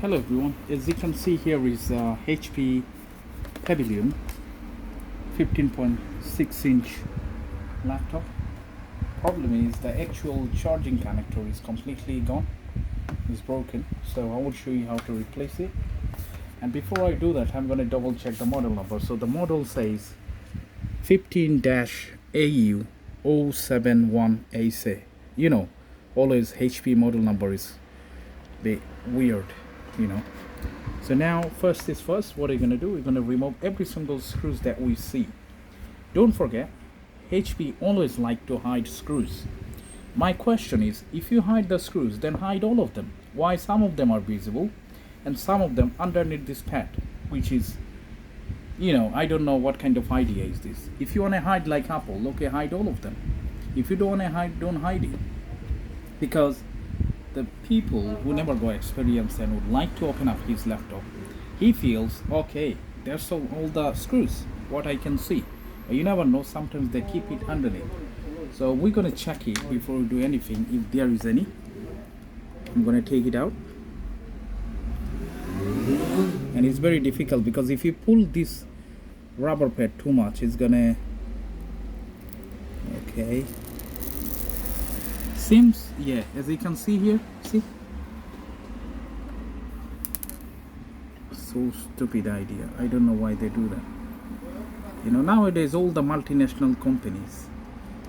Hello everyone, as you can see here is HP Pavilion 15.6-inch laptop. Problem is the actual charging connector is completely gone, it's broken, so I will show you how to replace it. And before I do that, I'm going to double check the model number. So the model says 15-AU071SA. You know, always HP model number is a bit weird, you know. So now first is first, what are you going to do? We're going to remove every single screws that we see. Don't forget, HP always like to hide screws. My question is, if you hide the screws, then hide all of them. Why some of them are visible and some of them underneath this pad, which is, you know, I don't know what kind of idea is this. If you want to hide like Apple, okay, hide all of them. If you don't want to hide, don't hide it. Because the people who never got experience and would like to open up his laptop, he feels, okay, there's all the screws, what I can see. But you never know, sometimes they keep it underneath. So we're going to check it before we do anything, if there is any. I'm going to take it out. And it's very difficult because if you pull this rubber pad too much, it's gonna, okay, seems, yeah, as you can see here, see, so stupid idea. I don't know why they do that. You know, nowadays all the multinational companies,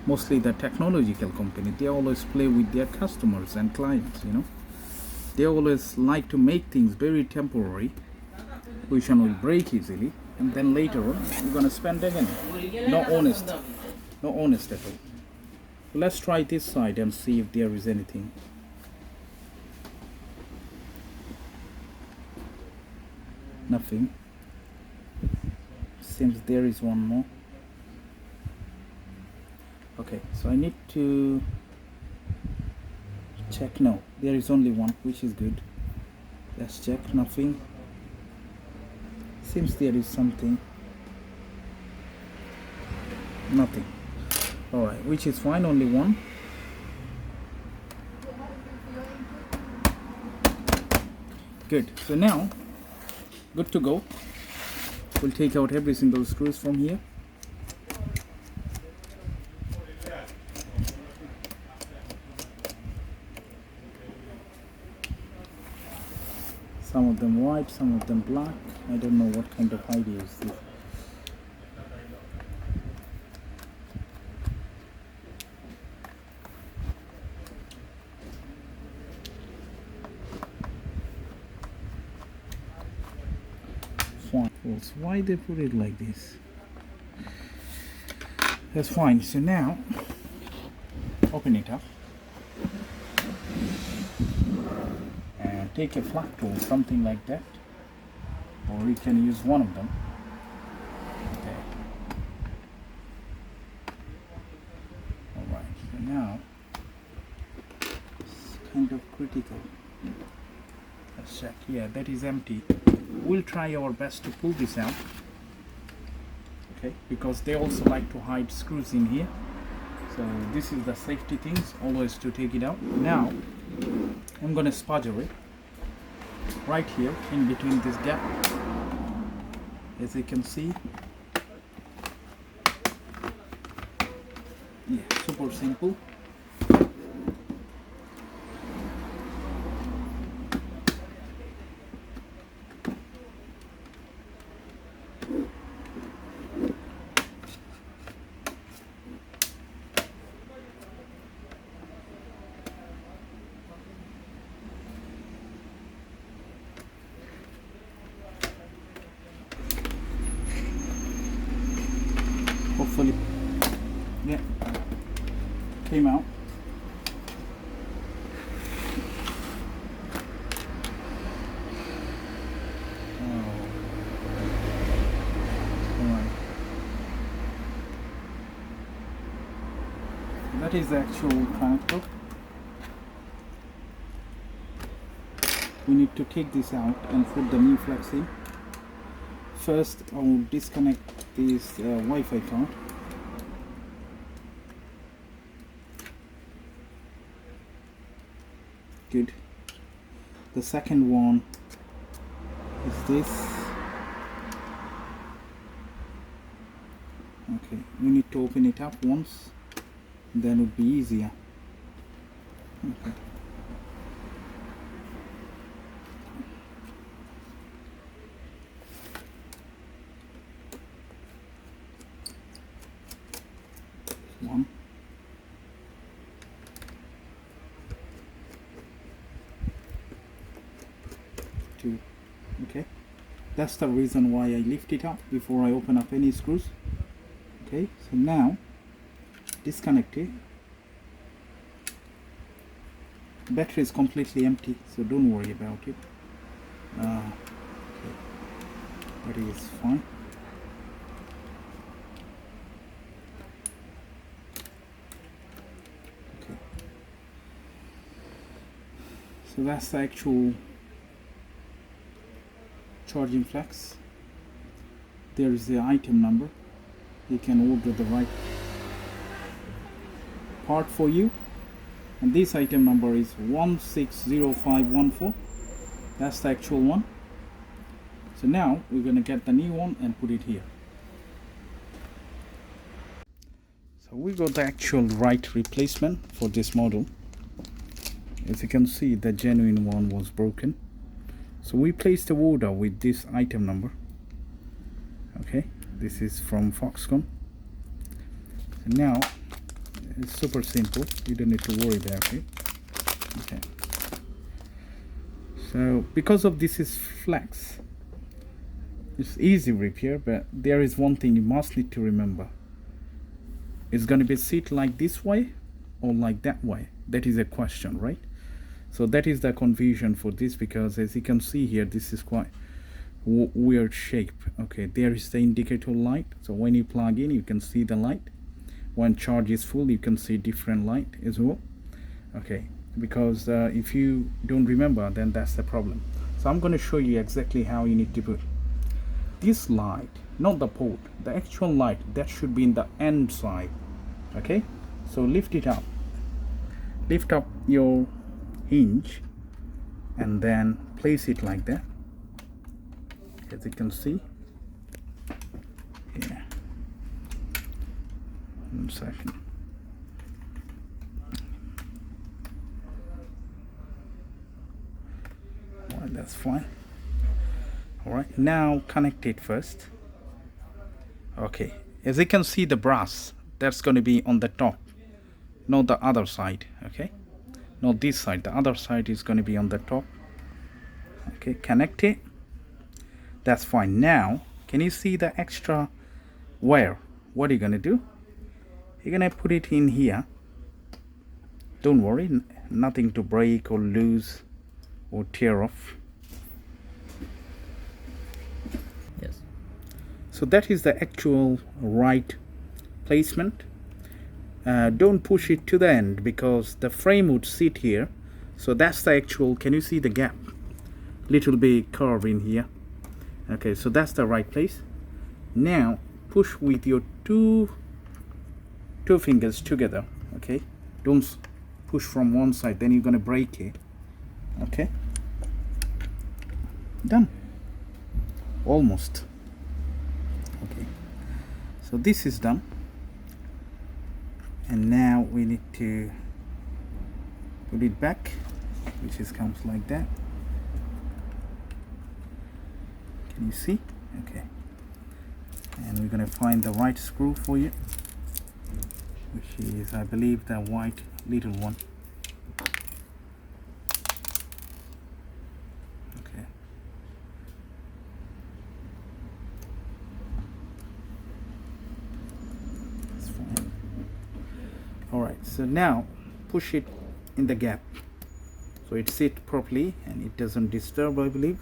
mostly the technological company, they always play with their customers and clients, you know. They always like to make things very temporary, which will break easily, and then later on you're gonna spend again. Not honest at all. Let's try this side and see if there is anything. Nothing. Seems there is one more. Okay, so I need to check. No, there is only one, which is good. Let's check. Nothing. Seems there is something. Nothing. Alright, which is fine, only one. Good. So now, good to go. We'll take out every single screws from here. Some of them white, some of them black. I don't know what kind of idea is this. Fine. Why they put it like this? That's fine. So now, open it up. Take a flat tool, something like that, or you can use one of them. Okay. Alright, so now it's kind of critical. Let's check. Yeah, that is empty. We'll try our best to pull this out. Okay, because they also like to hide screws in here. So this is the safety things, always to take it out. Now I'm gonna spudger it right here in between this gap, as you can see. Yeah, super simple. Hopefully, yeah, came out. Alright. That is the actual connector. We need to take this out and put the new flex in. First, I will disconnect this Wi-Fi card. Good. The second one is this. Okay, we need to open it up once, then it would be easier. Okay. One. Two. Okay. That's the reason why I lift it up before I open up any screws. Okay, so now disconnect it. Battery is completely empty, so don't worry about it. Okay. Battery is fine. Okay. So that's the actual charging flex. There is the item number. You can order the right part for you, and this item number is 160514. That's the actual one. So now we're going to get the new one and put it here. So we got the actual right replacement for this model. As you can see, the genuine one was broken, so we placed the order with this item number. Okay, this is from Foxconn. So now it's super simple, you don't need to worry about it. Okay, so because of this is flex, it's easy repair, but there is one thing you must need to remember. It's going to be sit like this way or like that way. That is a question, right? So that is the confusion for this, because as you can see here, this is quite weird shape. Okay, there is the indicator light, so when you plug in you can see the light. When charge is full you can see different light as well. Okay, because if you don't remember, then that's the problem. So I'm going to show you exactly how you need to put this light, not the port, the actual light that should be in the end side. Okay, so lift it up, lift up your hinge and then place it like that. As you can see, yeah. 1 second. Alright, that's fine. Alright, now connect it first. Okay, as you can see, the brass that's going to be on the top, not the other side. Okay, not this side, the other side is going to be on the top. Okay, connect it. That's fine. Now can you see the extra wire? What are you going to do? You're going to put it in here. Don't worry, nothing to break or lose or tear off. Yes. So that is the actual right placement. Don't push it to the end because the frame would sit here. So that's the actual, can you see the gap? Little bit curve in here. Okay, so that's the right place. Now push with your two fingers together. Okay, don't push from one side, then you're going to break it. Okay, done, almost. Okay, so this is done, and now we need to put it back, which is comes like that. Can you see? Okay, and we're going to find the right screw for you, which is, I believe, the white little one. Okay, that's fine. Alright, so now push it in the gap so it sits properly and it doesn't disturb, I believe.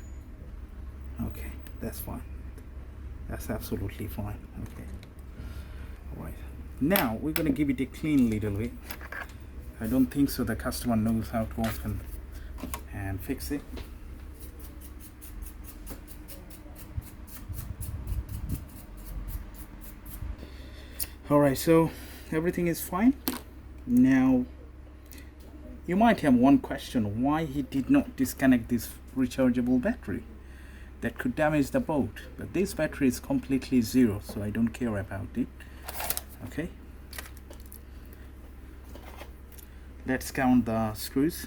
Okay, that's fine. That's absolutely fine. Okay. Alright. Now we're going to give it a clean little bit. I don't think so the customer knows how to open and fix it. Alright, so everything is fine. Now you might have one question, why he did not disconnect this rechargeable battery. that could damage the board. But this battery is completely zero, so I don't care about it. Okay, let's count the screws.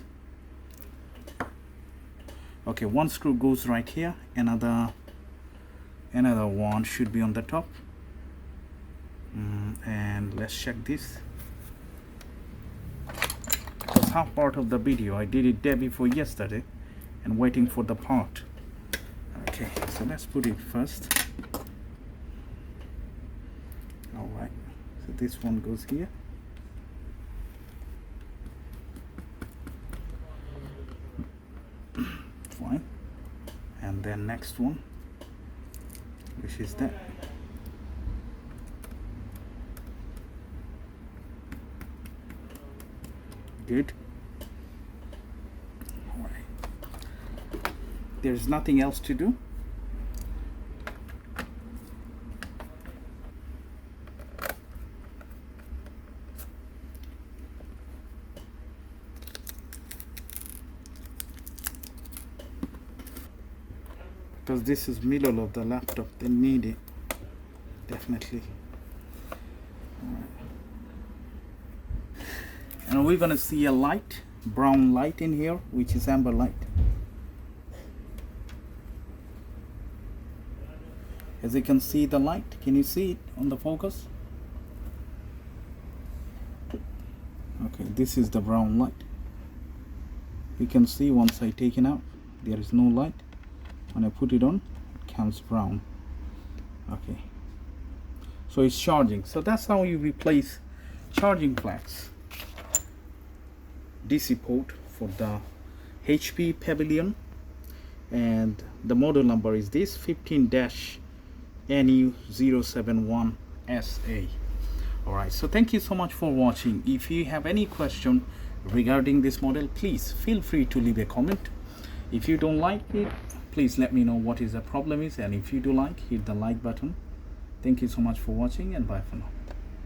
Okay, one screw goes right here, another one should be on the top. And let's check this. Because half part of the video I did it day before yesterday and waiting for the part. Okay, so let's put it first. Alright, so this one goes here. Fine. And then next one, which is that. Good. All right. There's nothing else to do. Because this is middle of the laptop, they need it definitely. And we're gonna see a light, brown light in here, which is amber light. As you can see the light, can you see it on the focus? Okay, this is the brown light. You can see once I take it out, there is no light. When I put it on, it comes brown. Okay, so it's charging. So that's how you replace charging flags. DC port for the HP Pavilion, and the model number is this 15-AU071SA. Alright, so thank you so much for watching. If you have any question regarding this model, please feel free to leave a comment. If you don't like it, please let me know what is the problem is, and if you do like, hit the like button. Thank you so much for watching, and bye for now.